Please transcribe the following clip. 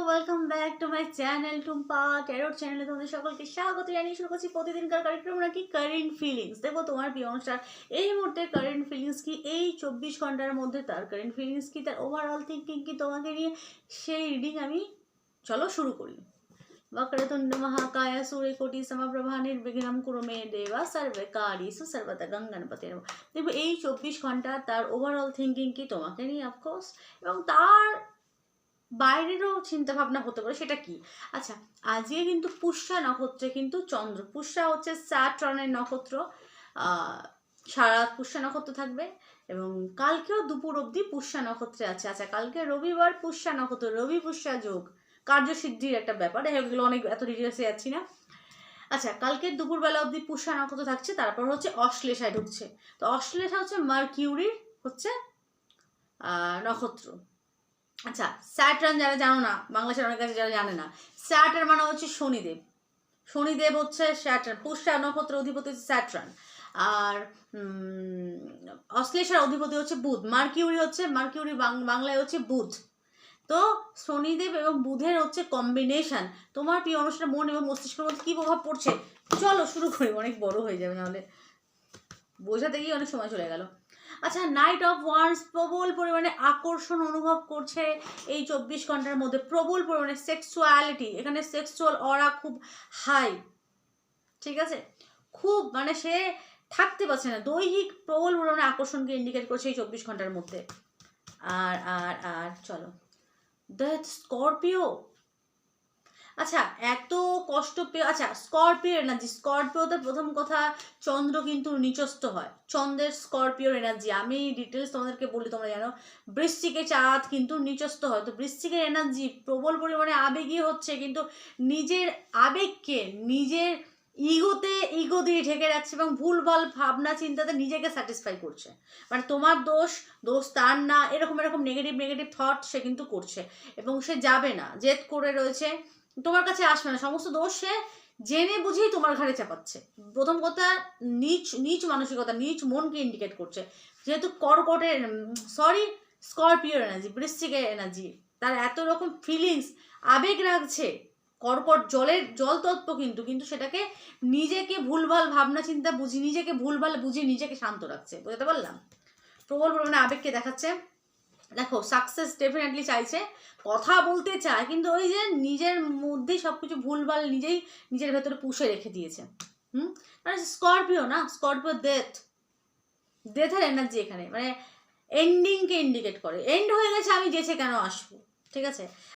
Welcome back to my channel Tumpa tarot চ্যানেলে তোমাদের সকলকে স্বাগত জানিয়ে শুরু করছি প্রতিদিনকার কার্যক্রম নাকি কারেন্ট ফিলিংস। দেখো তোমার প্রিয় অনুষ্ঠান এই মুহূর্তে কারেন্ট ফিলিংস কি, এই 24 ঘন্টার মধ্যে তার কারেন্ট ফিলিংস কি, তার ওভারঅল থিঙ্কিং কি তোমাকে নিয়ে, সেই রিডিং আমি চলো শুরু করি। वक्रतुंड महाकाय सूर्यकोटि समप्रभा निर्विघ्नं कुरु मे देवा सर्वकार्येषु सर्वदा गंगणपति। দেখো এই 24 ঘন্টা তার ওভারঅল থিঙ্কিং কি তোমাকে নিয়ে অফকোর্স, এবং তার বাইরেরও চিন্তা ভাবনা হতে পারে, সেটা কি। আচ্ছা, আজকে কিন্তু পুষ্যা নক্ষত্রে কিন্তু চন্দ্র, পুষ্যা হচ্ছে স্যাটার্নের নক্ষত্র, সারা রাত পুষ্যা নক্ষত্র থাকবে এবং কালকেও দুপুর অবধি পুষ্যা নক্ষত্রে আছে। আচ্ছা, কালকে রবিবার পুষ্যা নক্ষত্র, রবি পুষ্যা যোগ, কার্যসিদ্ধির একটা ব্যাপার, এগুলো অনেক এত ডিটেলসে যাচ্ছি না। আচ্ছা, কালকে দুপুরবেলা অবধি পুষ্যা নক্ষত্র থাকছে, তারপর হচ্ছে অশ্লেষায় ঢুকছে। তো অশ্লেষা হচ্ছে মার্কিউরির হচ্ছে নক্ষত্র। আচ্ছা, স্যাটার্ন যারা জানো না, বাংলাদেশের অনেক কাছে যারা জানে না, স্যাটার্ন মানে হচ্ছে শনিদেব। শনিদেব হচ্ছে স্যাটার্ন, পুষ্যা নক্ষত্র অধিপতি হচ্ছে স্যাটার্ন, আর অশ্লেষার অধিপতি হচ্ছে বুধ। মার্কিউরি হচ্ছে, মার্কিউরি বাংলায় হচ্ছে বুধ। তো শনিদেব এবং বুধের হচ্ছে কম্বিনেশন তোমার প্রিয় অনুষ্ঠানে মন এবং মস্তিষ্কের মধ্যে কী প্রভাব পড়ছে, চলো শুরু করি, অনেক বড় হয়ে যাবে নাহলে বোঝাতে গিয়ে অনেক সময় চলে গেল। আচ্ছা, নাইট অফ ওয়ান্স প্রবল পরিমাণে আকর্ষণ অনুভব করছে এই 24 ঘন্টার মধ্যে, প্রবল পরিমাণে সেক্সুয়ালিটি, এখানে সেক্সুয়াল অরা খুব হাই, ঠিক আছে, খুব মানে সে থাকতে পারছে না, দৈহিক প্রবল পরিমাণে আকর্ষণকে ইন্ডিকেট করছে এই 24 ঘন্টার মধ্যে। আর আর আর চলো, দ্য স্করপিও। আচ্ছা, এত কষ্ট পেয়ে, আচ্ছা স্করপিও এনার্জি, স্করপিওতে প্রথম কথা চন্দ্র কিন্তু নিচস্থ হয়, চন্দ্রের স্করপিওর এনার্জি আমি ডিটেলস তোমাদেরকে বলি, তোমরা জানো বৃশ্চিকে চাঁদ কিন্তু নিচস্থ হয়। তো বৃশ্চিকের এনার্জি প্রবল পরিমাণে আবেগী হচ্ছে, কিন্তু নিজের আবেগকে নিজের ইগো দিয়ে ঢেকে রাখছে এবং ভুলভাল ভাবনা চিন্তাতে নিজেকে স্যাটিসফাই করছে, মানে তোমার দোষ তার না, এরকম নেগেটিভ থট সে কিন্তু করছে এবং সে যাবে না, জেদ করে রয়েছে, তোমার কাছে আসবে না, সমস্ত দোষ সে জেনে বুঝেই তোমার ঘাড়ে চাপাচ্ছে। প্রথম কথা নিচ মানসিকতা, নিচ মনকে ইন্ডিকেট করছে, যেহেতু স্করপিওর এনার্জি, বৃশ্চিকের এনার্জি, তার এত রকম ফিলিংস আবেগ রাখছে, কর্কট জল তত্ত্ব, কিন্তু সেটাকে নিজেকে ভুলভাল ভাবনা চিন্তা নিজেকে ভুলভাল বুঝিয়ে নিজেকে শান্ত রাখছে, বুঝতে পারলাম, প্রবল পরিমাণে আবেগকে দেখাচ্ছে। দেখো সাকসেস ডেফিনেটলি চাইছে, কথা বলতে চায়, কিন্তু ওই যে নিজের মধ্যেই সব কিছু ভুলভাল নিজের ভেতরে পুষে রেখে দিয়েছে। মানে স্করপিও না, স্করপিও ডেথের এনার্জি এখানে, মানে এন্ডিংকে ইন্ডিকেট করে, এন্ড হয়ে গেছে, আমি যেচে কেন আসবো, ঠিক আছে।